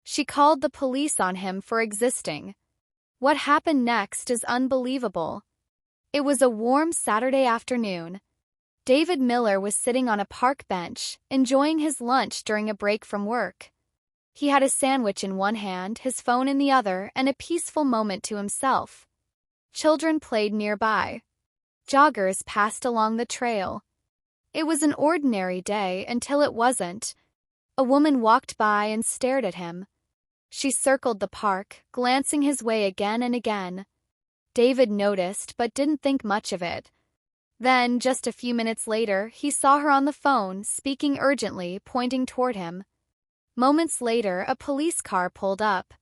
She called the police on him for existing. What happened next is unbelievable. It was a warm Saturday afternoon. David Miller was sitting on a park bench, enjoying his lunch during a break from work. He had a sandwich in one hand, his phone in the other, and a peaceful moment to himself. Children played nearby. Joggers passed along the trail. It was an ordinary day until it wasn't. A woman walked by and stared at him. She circled the park, glancing his way again and again. David noticed but didn't think much of it. Then, just a few minutes later, he saw her on the phone, speaking urgently, pointing toward him. Moments later, a police car pulled up.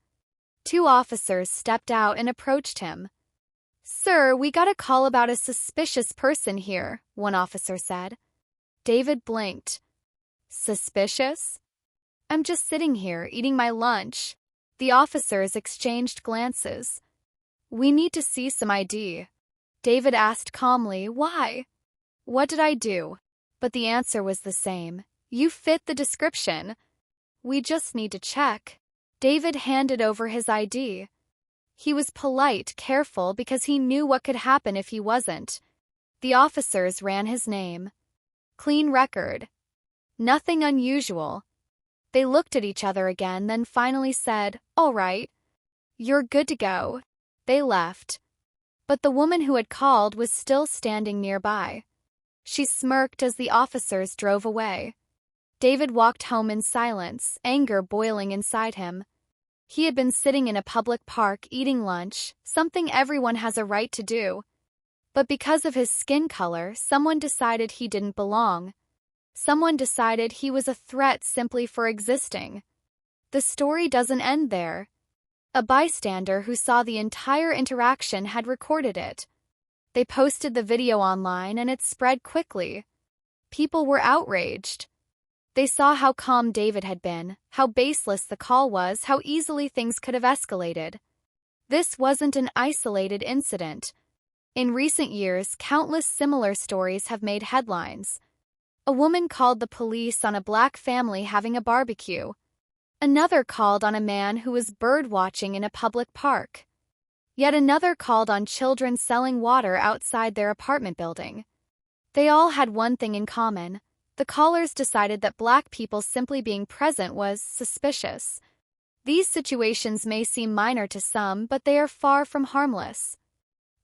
2 officers stepped out and approached him. "Sir, we got a call about a suspicious person here," one officer said. David blinked. "Suspicious? I'm just sitting here, eating my lunch." The officers exchanged glances. "We need to see some ID." David asked calmly, "Why?" "What did I do?" But the answer was the same. "You fit the description." "We just need to check." David handed over his ID. He was polite, careful, because he knew what could happen if he wasn't. The officers ran his name. Clean record. Nothing unusual. They looked at each other again, then finally said, "All right. You're good to go." They left. But the woman who had called was still standing nearby. She smirked as the officers drove away. David walked home in silence, anger boiling inside him. He had been sitting in a public park eating lunch, something everyone has a right to do. But because of his skin color, someone decided he didn't belong. Someone decided he was a threat simply for existing. The story doesn't end there. A bystander who saw the entire interaction had recorded it. They posted the video online and it spread quickly. People were outraged. They saw how calm David had been, how baseless the call was, how easily things could have escalated. This wasn't an isolated incident. In recent years, countless similar stories have made headlines. A woman called the police on a black family having a barbecue. Another called on a man who was bird watching in a public park. Yet another called on children selling water outside their apartment building. They all had one thing in common. The callers decided that black people simply being present was suspicious. These situations may seem minor to some, but they are far from harmless.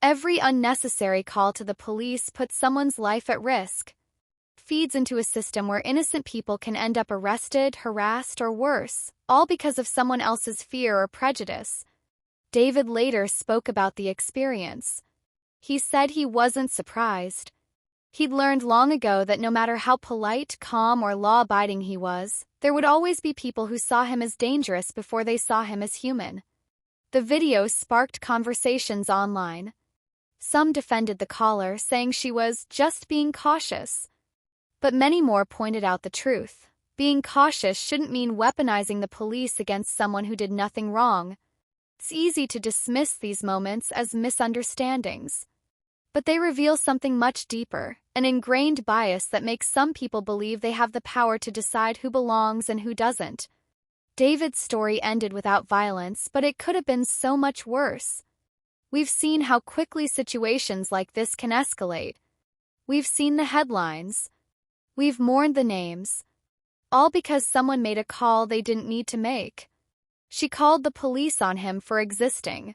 Every unnecessary call to the police puts someone's life at risk. Feeds into a system where innocent people can end up arrested, harassed, or worse, all because of someone else's fear or prejudice. David later spoke about the experience. He said he wasn't surprised. He'd learned long ago that no matter how polite, calm, or law-abiding he was, there would always be people who saw him as dangerous before they saw him as human. The video sparked conversations online. Some defended the caller, saying she was just being cautious. But many more pointed out the truth. Being cautious shouldn't mean weaponizing the police against someone who did nothing wrong. It's easy to dismiss these moments as misunderstandings. But they reveal something much deeper, an ingrained bias that makes some people believe they have the power to decide who belongs and who doesn't. David's story ended without violence, but it could have been so much worse. We've seen how quickly situations like this can escalate. We've seen the headlines. We've mourned the names. All because someone made a call they didn't need to make. She called the police on him for existing.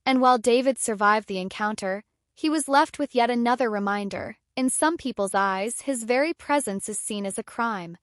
And while David survived the encounter, he was left with yet another reminder. In some people's eyes, his very presence is seen as a crime.